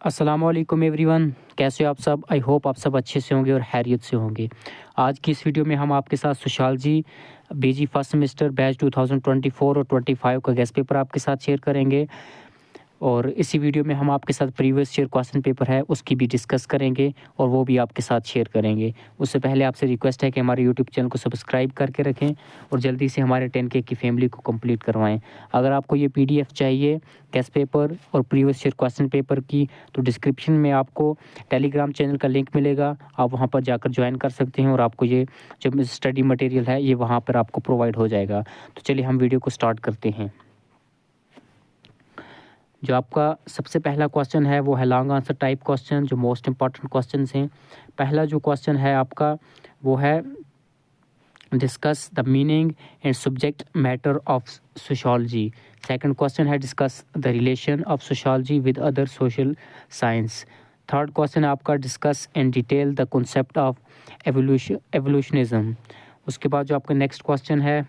अस्सलामुअलैकुम एवरीवन, कैसे हो आप सब। आई होप आप सब अच्छे से होंगे और खैरियत से होंगे। आज की इस वीडियो में हम आपके साथ सोशियोलॉजी बीजी फर्स्ट सेमेस्टर बैच 2024 और 25 का गेस्ट पेपर आपके साथ शेयर करेंगे। और इसी वीडियो में हम आपके साथ प्रीवियस ईयर क्वेश्चन पेपर है उसकी भी डिस्कस करेंगे और वो भी आपके साथ शेयर करेंगे। उससे पहले आपसे रिक्वेस्ट है कि हमारे यूट्यूब चैनल को सब्सक्राइब करके रखें और जल्दी से हमारे 10K की फैमिली को कंप्लीट करवाएं। अगर आपको ये PDF चाहिए गेस्ट पेपर और प्रीवियस ईयर क्वेश्चन पेपर की, तो डिस्क्रिप्शन में आपको टेलीग्राम चैनल का लिंक मिलेगा, आप वहाँ पर जाकर ज्वाइन कर सकते हैं और आपको ये जो स्टडी मटेरियल है ये वहाँ पर आपको प्रोवाइड हो जाएगा। तो चलिए हम वीडियो को स्टार्ट करते हैं। जो आपका सबसे पहला क्वेश्चन है वो है लॉन्ग आंसर टाइप क्वेश्चन, जो मोस्ट इंपॉर्टेंट क्वेश्चन हैं। पहला जो क्वेश्चन है आपका वो है discuss the meaning and subject matter of sociology. Second question है discuss the relation of sociology with other social science. Third question है आपका discuss in detail the concept of evolutionism. उसके बाद जो आपका नेक्स्ट क्वेश्चन है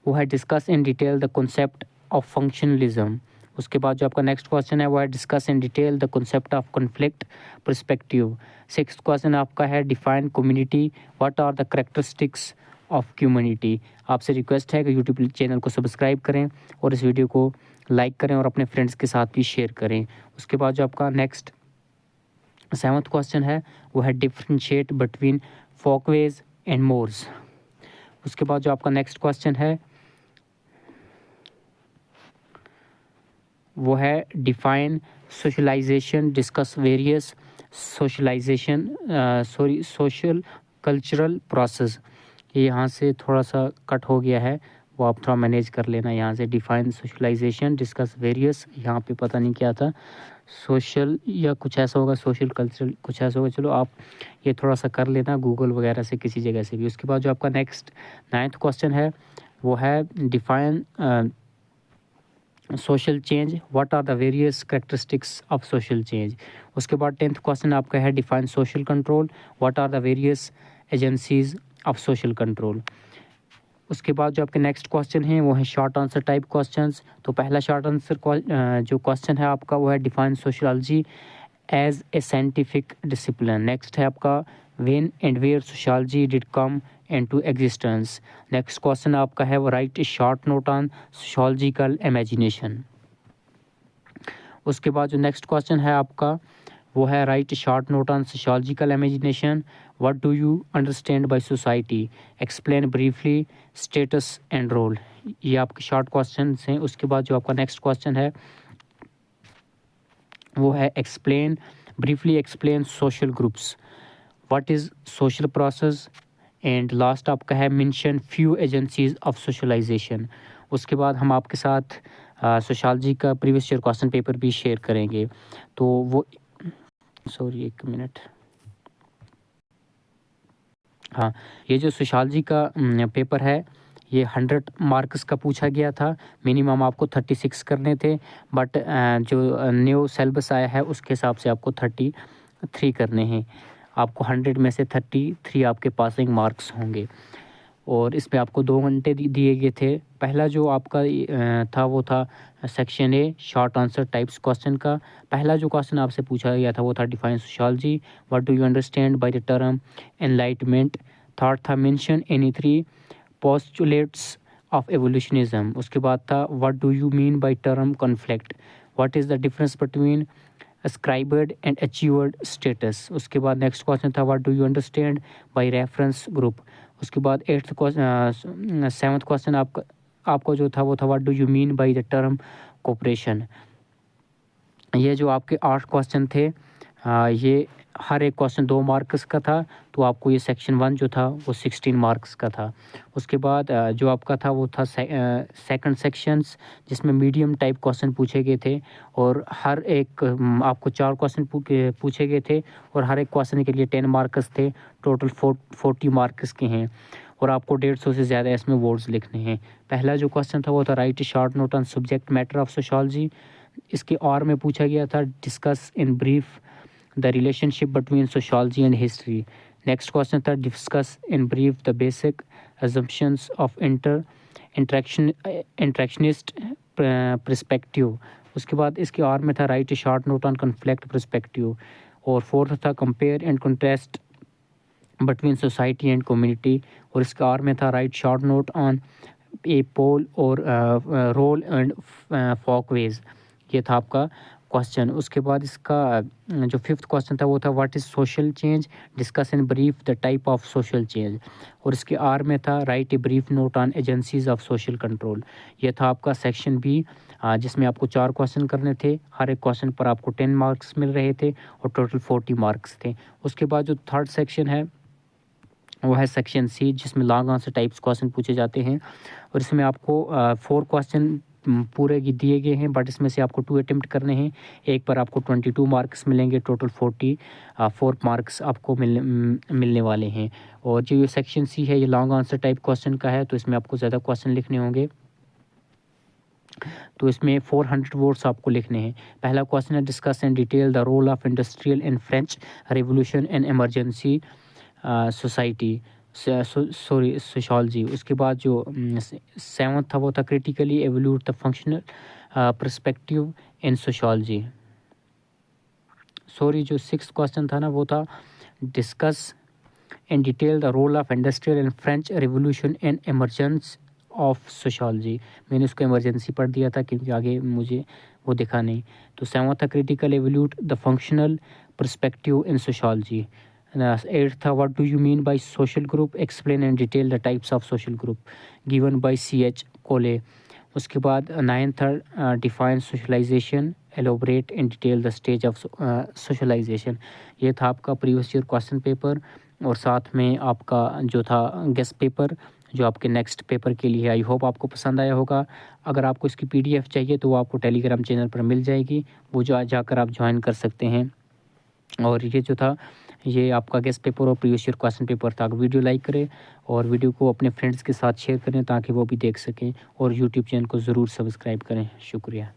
वो है discuss in detail the concept of functionalism. उसके बाद जो आपका नेक्स्ट क्वेश्चन है वो है discuss in detail the concept of conflict perspective. Sixth question आपका है define community, what are the characteristics of community. आपसे रिक्वेस्ट है कि यूट्यूब चैनल को सब्सक्राइब करें और इस वीडियो को लाइक करें और अपने फ्रेंड्स के साथ भी शेयर करें। उसके बाद जो आपका नेक्स्ट सेवंथ क्वेश्चन है वो है differentiate between folkways and mores. उसके बाद जो आपका नेक्स्ट क्वेश्चन है वो है define socialisation, discuss various socialisation social cultural process. ये यहाँ से थोड़ा सा कट हो गया है, वो आप थोड़ा मैनेज कर लेना। यहाँ से डिफाइन सोशलाइजेशन डिस्कस वेरियस, यहाँ पे पता नहीं क्या था, सोशल या कुछ ऐसा होगा, सोशल कल्चरल कुछ ऐसा होगा। चलो आप ये थोड़ा सा कर लेना गूगल वगैरह से किसी जगह से भी। उसके बाद जो आपका नेक्स्ट नाइन्थ क्वेश्चन है वो है define social change, what are the various characteristics of social change. उसके बाद 10th क्वेश्चन आपका है define social control, what are the various agencies of social control. उसके बाद जो आपके नेक्स्ट क्वेश्चन हैं वो है शॉर्ट आंसर टाइप क्वेश्चंस। तो पहला शॉर्ट आंसर जो क्वेश्चन है आपका वो है define sociology as a scientific discipline. Next है आपका when and where sociology did come into existence. Next question आपका है वो write a short note on sociological imagination. उसके बाद जो नेक्स्ट क्वेश्चन है आपका वो है write a short note on sociological imagination, what do you understand by society, explain briefly status and role. ये आपके शॉर्ट क्वेश्चन हैं। उसके बाद जो आपका नेक्स्ट क्वेश्चन है वो है explain briefly explain social groups, what is social process. And last आपका है mention few agencies of socialization. उसके बाद हम आपके साथ सोशियोलॉजी का प्रीवियस ईयर क्वेश्चन पेपर भी शेयर करेंगे। तो वो सॉरी एक मिनट, हाँ, ये जो सोशियोलॉजी का पेपर है ये 100 मार्क्स का पूछा गया था। मिनिमम आपको 36 करने थे, बट जो न्यू सिलेबस आया है उसके हिसाब से आपको 33 करने हैं। आपको 100 में से 33 आपके पासिंग मार्क्स होंगे और इसमें आपको 2 घंटे दिए गए थे। पहला जो आपका था वो था section A short answer types question का। पहला जो क्वेश्चन आपसे पूछा गया था वो था define sociology, what do you understand by the term enlightenment. Third था mention any 3 postulates of evolutionism. उसके बाद था what do you mean by term conflict, what is the difference between ascribed and achieved status। उसके बाद next question था what do you understand by reference group. उसके बाद 7th question आपको जो था वो था what do you mean by the term cooperation. ये जो आपके 8 क्वेश्चन थे ये हर एक क्वेश्चन 2 मार्क्स का था, तो आपको ये सेक्शन 1 जो था वो 16 मार्क्स का था। उसके बाद जो आपका था वो था सेकंड सेक्शंस जिसमें मीडियम टाइप क्वेश्चन पूछे गए थे और हर एक आपको 4 क्वेश्चन पूछे गए थे और हर एक क्वेश्चन के लिए 10 मार्क्स थे। टोटल 40 मार्क्स के हैं और आपको 150 से ज़्यादा इसमें वर्ड्स लिखने हैं। पहला जो क्वेश्चन था वो था right short note on subject matter of sociology. इसके और में पूछा गया था discuss in brief the relationship between sociology and history. Next question था discuss in brief the basic assumptions of interactionist perspective. उसके बाद इसके आर में था right a short note on conflict perspective, और फोर्थ था compare and contrast between society and community, और इसका आर में था राइट शॉर्ट नोट ऑन ए पोल और रोल एंड फॉकवेज। ये था आपका क्वेश्चन। उसके बाद इसका जो फिफ्थ क्वेश्चन था वो था what is social change, discuss in brief the type of social change, और इसके आर में था right a brief note on agencies of social control. ये था आपका सेक्शन बी, जिसमें आपको 4 क्वेश्चन करने थे। हर एक क्वेश्चन पर आपको 10 मार्क्स मिल रहे थे और टोटल 40 मार्क्स थे। उसके बाद जो थर्ड सेक्शन है वो है सेक्शन सी, जिसमें लॉन्ग आंसर टाइप्स क्वेश्चन पूछे जाते हैं, और इसमें आपको 4 क्वेश्चन पूरे दिए गए हैं, बट इसमें से आपको 2 अटेम्प्ट करने हैं। एक पर आपको 22 मार्क्स मिलेंगे, टोटल 44 मार्क्स आपको मिलने वाले हैं। और जो ये सेक्शन सी है ये लॉन्ग आंसर टाइप क्वेश्चन का है, तो इसमें आपको ज़्यादा क्वेश्चन लिखने होंगे। तो इसमें 400 वर्ड्स आपको लिखने हैं। पहला क्वेश्चन है discuss in detail the role of industrial and French revolution and emergency society sociology. उसके बाद जो 7th था वो था critically evaluate the functional perspective in sociology. जो 6th क्वेश्चन था ना वो था discuss in detail the role of industrial and French revolution and emergence of sociology. मैंने उसको इमरजेंसी पढ़ दिया था क्योंकि आगे मुझे वो दिखा नहीं। तो 7th था critical evaluate the functional perspective in sociology. 8th था what do you mean by social group, explain in detail the types of social group given by CH Cooley. उसके बाद 9th था define socialization, elaborate in detail the stage of socialization. ये था आपका previous year question paper, और साथ में आपका जो था गेस्ट पेपर जो आपके नेक्स्ट पेपर के लिए है। आई होप आपको पसंद आया होगा। अगर आपको इसकी PDF चाहिए तो वो आपको टेलीग्राम चैनल पर मिल जाएगी, वो जो जाकर आप ज्वाइन कर सकते हैं। और ये जो था ये आपका गेस्ट पेपर और प्रीवियस ईयर क्वेश्चन पेपर था। वीडियो लाइक करें और वीडियो को अपने फ्रेंड्स के साथ शेयर करें ताकि वो भी देख सकें, और यूट्यूब चैनल को ज़रूर सब्सक्राइब करें। शुक्रिया।